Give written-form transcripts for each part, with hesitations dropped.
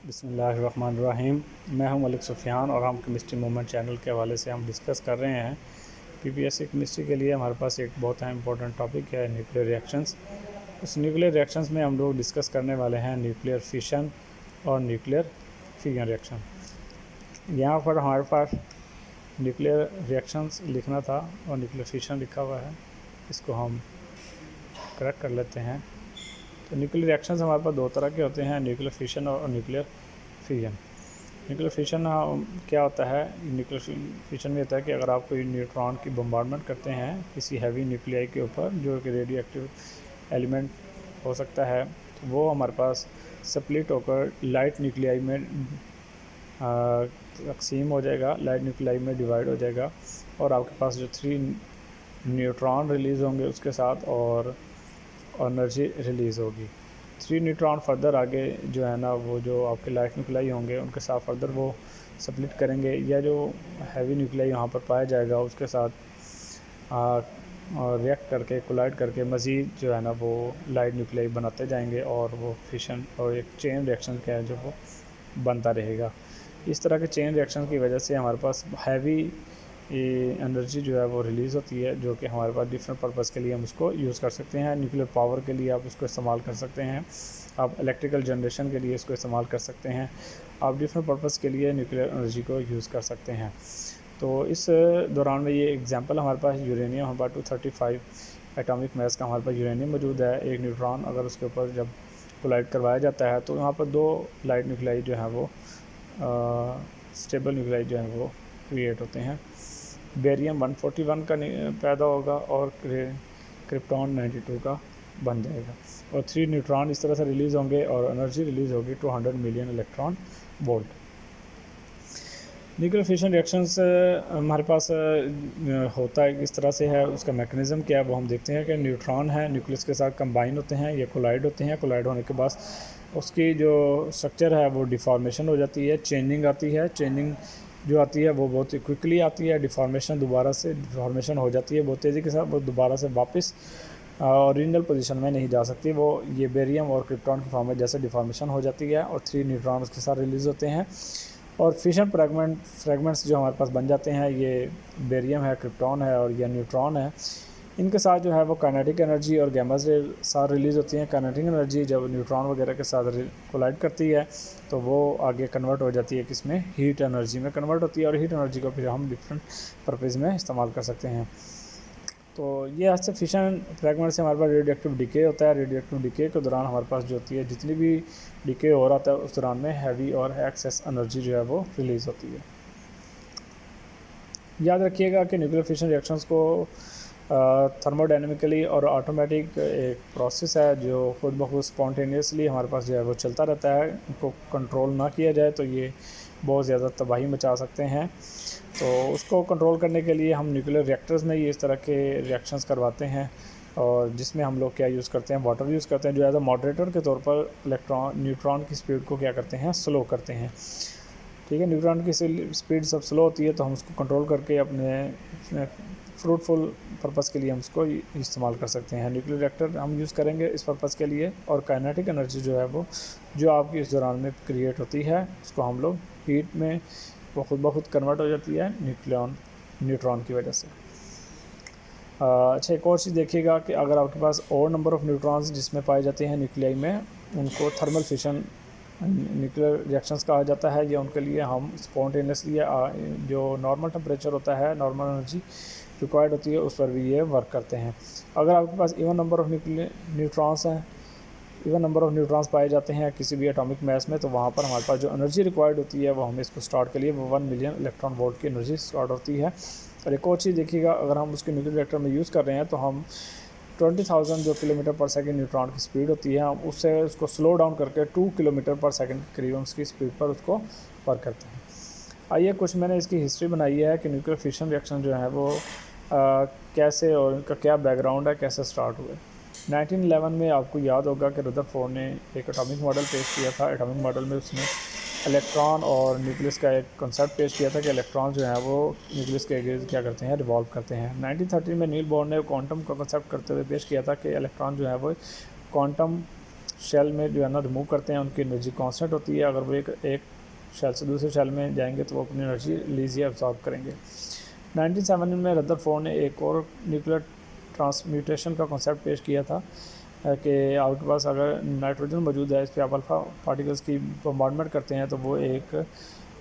बिस्मिल्लाहिर्रहमानिर्रहीम। मैं हूं मलिक सुफ़ियान और हम केमिस्ट्री मूवमेंट चैनल के हवाले से हम डिस्कस कर रहे हैं पीपीएससी केमिस्ट्री के लिए हमारे पास एक बहुत ही इंपॉर्टेंट टॉपिक है न्यूक्लियर रिएक्शंस। उस न्यूक्लियर रिएक्शंस में हम लोग डिस्कस करने वाले हैं न्यूक्लियर फिशन और न्यूक्लियर फ्यूजन रिएक्शन। यहाँ पर हमारे पास न्यूक्लियर रिएक्शंस लिखना था और न्यूक्लियर फिशन लिखा हुआ है, इसको हम करेक्ट कर लेते हैं। तो न्यूक्लियर रिएक्शंस हमारे पास दो तरह के होते हैं, न्यूक्लियर फिशन और न्यूक्लियर फ्यूजन। न्यूक्लियर फिशन क्या होता है? न्यूक्लियर फिशन में होता है कि अगर आप कोई न्यूट्रॉन की बम्बार्डमेंट करते हैं किसी हैवी न्यूक्लियाई के ऊपर जो कि रेडियो एक्टिव एलिमेंट हो सकता है, तो वो हमारे पास स्प्लिट होकर लाइट न्यूक्लियाई में तकसीम हो जाएगा, लाइट न्यूक्लियाई में डिवाइड हो जाएगा और आपके पास जो 3 न्यूट्रॉन रिलीज़ होंगे उसके साथ और एनर्जी रिलीज़ होगी। 3 न्यूट्रॉन फर्दर आगे जो है ना, वो जो आपके लाइट न्यूक्लियाई होंगे उनके साथ फर्दर वो स्प्लिट करेंगे, या जो हैवी न्यूक्लियाई यहाँ पर पाया जाएगा उसके साथ रिएक्ट करके कोलाइड करके मज़ीद जो है ना वो लाइट न्यूक्लियाई बनाते जाएंगे और वो फिशन और एक चेन रिएक्शन क्या है जो वो बनता रहेगा। इस तरह के चेन रिएक्शन की वजह से हमारे पास हैवी एनर्जी जो है वो रिलीज़ होती है, जो कि हमारे पास डिफरेंट पर्पज़ के लिए हम उसको यूज़ कर सकते हैं। न्यूक्लियर पावर के लिए आप उसको इस्तेमाल कर सकते हैं, आप इलेक्ट्रिकल जनरेशन के लिए इसको इस्तेमाल कर सकते हैं, आप डिफरेंट पर्पज़ के लिए न्यूक्लियर एनर्जी को यूज़ कर सकते हैं। तो इस दौरान में ये एग्जांपल हमारे पास यूरेनियम, हमारे पास 235 एटॉमिक मास का हमारे पास यूरेनियम मौजूद है। एक न्यूट्रॉन अगर उसके ऊपर जब कोलाइड करवाया जाता है तो यहाँ पर 2 लाइट न्यूक्लियाई जो है वो स्टेबल न्यूक्लियाई जो है वो क्रिएट होते हैं। बेरियम 141 का पैदा होगा और क्रिप्टॉन 92 का बन जाएगा और 3 न्यूट्रॉन इस तरह से रिलीज़ होंगे और एनर्जी रिलीज़ होगी 200 million electron volt. Nuclear fission reactions हमारे पास होता है किस तरह से है, उसका मैकेनिज़्म क्या है वो हम देखते हैं कि न्यूट्रॉन है न्यूक्लियस के साथ कंबाइन होते हैं, ये कोलाइड होते हैं। कोलाइड होने के बाद उसकी जो स्ट्रक्चर है वो डिफॉर्मेशन हो जाती है, चेंजिंग आती है। चेंजिंग जो आती है वो बहुत ही क्विकली आती है, डिफॉर्मेशन हो जाती है बहुत तेज़ी के साथ, वो दोबारा से वापस ओरिजिनल पोजीशन में नहीं जा सकती। वो ये बेरियम और क्रिप्टॉन की फॉर्म में जैसे डिफॉर्मेशन हो जाती है और 3 न्यूट्रॉन उसके साथ रिलीज़ होते हैं और फिशन फ्रैगमेंट्स जो हमारे पास बन जाते हैं, ये बेरियम है, क्रिप्टॉन है और ये न्यूट्रॉन है। इनके साथ जो है वो काइनेटिक एनर्जी और गैमास रे साथ रिलीज़ होती हैं। काइनेटिक एनर्जी जब न्यूट्रॉन वगैरह के साथ कोलाइड करती है तो वो आगे कन्वर्ट हो जाती है किसमें, हीट एनर्जी में कन्वर्ट होती है और हीट एनर्जी को फिर हम डिफरेंट पर्पज़ में इस्तेमाल कर सकते हैं। तो ये ऐसे फिशन फ्रैगमेंट से हमारे पास रेडियो एक्टिव डिके होता है। रेडियो एक्टिव डिके के दौरान हमारे पास जो होती है, जितनी भी डिके हो रहा था उस दौरान में हैवी और एक्सेस एनर्जी जो है वो रिलीज़ होती है। याद रखिएगा कि न्यूक्लियर फिशन रिएक्शंस को थर्मोडायनेमिकली और ऑटोमेटिक एक प्रोसेस है जो खुद ब खुद स्पॉन्टेनियसली हमारे पास जो है वो चलता रहता है। इनको कंट्रोल ना किया जाए तो ये बहुत ज़्यादा तबाही मचा सकते हैं। तो उसको कंट्रोल करने के लिए हम न्यूक्लियर रिएक्टर्स में ये इस तरह के रिएक्शंस करवाते हैं और जिसमें हम लोग क्या यूज़ करते हैं, वाटर यूज़ करते हैं जो एज अ मॉडरेटर के तौर पर न्यूट्रॉन की स्पीड को क्या करते हैं, स्लो करते हैं। ठीक है, न्यूट्रॉन की स्पीड सब स्लो होती है तो हम उसको कंट्रोल करके अपने फ्रूटफुल पर्पज़ के लिए हम उसको इस्तेमाल कर सकते हैं। न्यूक्लियर रिएक्टर हम यूज़ करेंगे इस पर्पज़ के लिए और काइनेटिक एनर्जी जो है वो जो आपकी इस दौरान में क्रिएट होती है उसको हम लोग हीट में वो खुद ब खुद कन्वर्ट हो जाती है न्यूट्रॉन की वजह से। अच्छा, एक और चीज़ देखिएगा कि अगर आपके पास और नंबर ऑफ़ न्यूट्रॉन्स जिसमें पाए जाते हैं न्यूक्लियाई में, उनको थर्मल फिशन न्यूक्लियर रिएक्शंस कहा जाता है। या उनके लिए हम स्पॉन्टेनियसली जो नॉर्मल टेम्परेचर होता है, नॉर्मल एनर्जी रिक्वायर्ड होती है, उस पर भी ये वर्क करते हैं। अगर आपके पास इवन नंबर ऑफ़ न्यूट्रॉन्स हैं, इवन नंबर ऑफ़ न्यूट्रॉन्स पाए जाते हैं किसी भी एटॉमिक मास में, तो वहाँ पर हमारे पास जो एनर्जी रिक्वायर्ड होती है वो हमें इसको स्टार्ट के लिए वो 1 मिलियन इलेक्ट्रॉन वोल्ट की एनर्जी स्टार्ट होती है। और एक और चीज़ देखिएगा, अगर हम उसके न्यूक्लियर रिएक्टर में यूज़ कर रहे हैं तो हम 20,000 जो किलोमीटर पर सेकंड न्यूट्रॉन की स्पीड होती है, हम उससे उसको स्लो डाउन करके 2 किलोमीटर पर सेकंड करीब उसकी स्पीड पर उसको वर्क करते हैं। आइए कुछ मैंने इसकी हिस्ट्री बनाई है कि न्यूक्लियर फिशन रिएक्शन जो है वो कैसे और इनका क्या बैकग्राउंड है, कैसे स्टार्ट हुए। 1911 में आपको याद होगा कि रदरफोर्ड ने एक एटॉमिक मॉडल पेश किया था। एटॉमिक मॉडल में उसने इलेक्ट्रॉन और न्यूक्लियस का एक कॉन्सेप्ट पेश किया था कि इलेक्ट्रॉन जो है वो न्यूक्लियस के इर्द क्या करते हैं, रिवॉल्व करते हैं। 1913 में नील बोर ने क्वांटम का कॉन्सेप्ट करते हुए पेश किया था कि इलेक्ट्रॉन जो है वो क्वांटम शेल में जो है ना रिमूव करते हैं उनकी एनर्जी कांस्टेंट होती है। अगर वो एक शेल से दूसरे शेल में जाएंगे तो वो अपनी एनर्जी रिलीज या एब्जॉर्ब करेंगे। 1970 में रदरफोर्ड ने एक और न्यूक्लियर ट्रांसम्यूटेशन का कॉन्सेप्ट पेश किया था कि आपके पास अगर नाइट्रोजन मौजूद है, इस पर आप अल्फा पार्टिकल्स की बॉम्बार्डमेंट करते हैं तो वो एक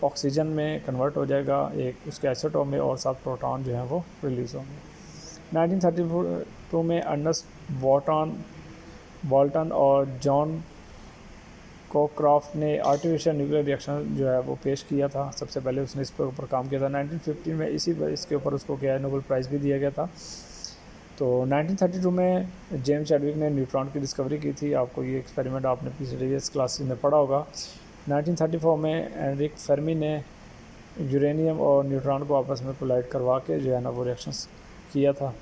ऑक्सीजन में कन्वर्ट हो जाएगा, एक उसके आइसोटोप में, और साथ प्रोटॉन जो है वो रिलीज़ होंगे। 1932 में अर्नेस्ट बोल्टन और जॉन कोक्राफ्ट ने आर्टिफिशियल न्यूक्लियर रिएक्शन जो है वो पेश किया था। सबसे पहले उसने इस पर ऊपर काम किया था। 1915 में इसके ऊपर उसको क्या है नोबेल प्राइज़ भी दिया गया था। तो 1932 में जेम्स चैडविक ने न्यूट्रॉन की डिस्कवरी की थी। आपको ये एक्सपेरिमेंट आपने प्रीवियस क्लासेस में पढ़ा होगा। 1934 में एनरिक फेर्मी ने यूरेनियम और न्यूट्रॉन को आपस में कोलाइड करवा के जो है ना वो रिएक्शंस किया था।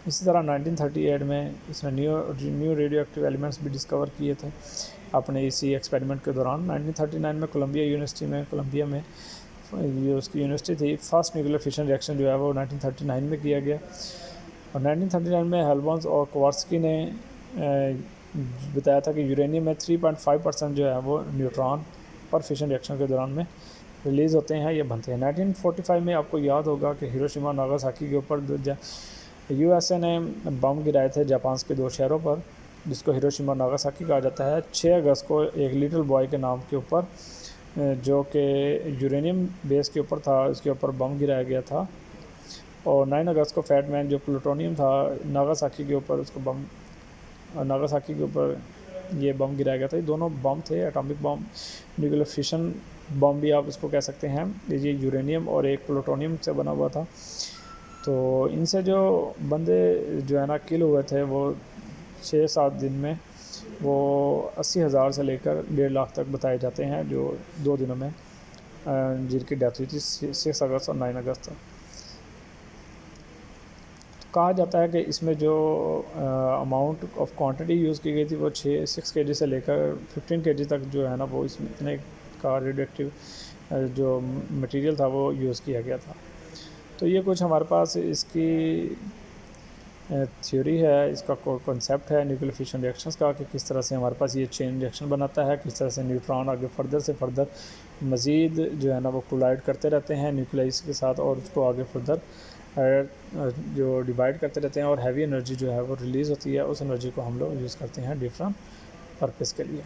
इसी तरह 1938 में इसने न्यू रेडियो एक्टिव एलिमेंट्स भी डिस्कवर किए थे अपने इसी एक्सपेरिमेंट के दौरान। 1939 में कोलंबिया में ये उसकी यूनिवर्सिटी थी, फर्स्ट न्यूक्लियर फिशन रिएक्शन जो है वो 1939 में किया गया। और 1939 में हेल्बॉन्स और कोवार्स्की ने बताया था कि यूरेनियम में 3.5% जो है वो न्यूट्रॉन पर फिशन रिएक्शन के दौरान में रिलीज़ होते हैं, ये बनते हैं। 1945 में आपको याद होगा कि हिरोशिमा नागासाकी के ऊपर यूएसए ने बम गिराए थे जापान के 2 शहरों पर, जिसको हिरोशिमा नागासाकी कहा जाता है। 6 अगस्त को एक लिटिल बॉय के नाम के ऊपर जो कि यूरेनियम बेस के ऊपर था, इसके ऊपर बम गिराया गया था। और 9 अगस्त को फैट मैन जो प्लूटोनियम था नागासाकी के ऊपर ये बम गिराया गया था। ये दोनों बम थे एटॉमिक बम, न्यूक्लियर फिशन बम भी आप इसको कह सकते हैं। ये यूरेनियम और एक प्लूटोनियम से बना हुआ था। तो इनसे जो बंदे जो है ना किल हुए थे वो 6-7 दिन में वो 80,000 से लेकर 1.5 लाख तक बताए जाते हैं, जो 2 दिनों में जिनकी डेथ हुई थी 6 अगस्त और 9 अगस्त तक। कहा जाता है कि इसमें जो अमाउंट ऑफ क्वांटिटी यूज़ की गई थी वो 6 kg से लेकर 15 kg तक जो है ना वो इसमें इतने का रेडियोएक्टिव जो मटेरियल था वो यूज़ किया गया था। तो ये कुछ हमारे पास इसकी थ्योरी है, इसका कॉन्सेप्ट है न्यूक्लियर फिशन रिएक्शंस का, कि किस तरह से हमारे पास ये चेन रिएक्शन बनाता है, किस तरह से न्यूट्रॉन आगे फर्दर से फर्दर मज़ीद जो है ना वो कोलाइड करते रहते हैं न्यूक्लियस के साथ, और उसको आगे फर्दर जो डिवाइड करते रहते हैं, और हैवी एनर्जी जो है वो रिलीज़ होती है। उस एनर्जी को हम लोग यूज़ करते हैं डिफरेंट पर्पज़ के लिए।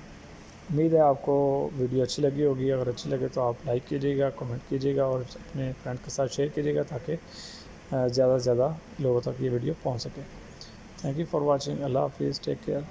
उम्मीद है आपको वीडियो अच्छी लगी होगी। अगर अच्छी लगे तो आप लाइक कीजिएगा, कमेंट कीजिएगा और अपने फ्रेंड के साथ शेयर कीजिएगा ताकि ज़्यादा से ज़्यादा लोगों तक ये वीडियो पहुंच सके। Thank you for watching. अल्लाह हाफिज़, टेक केयर।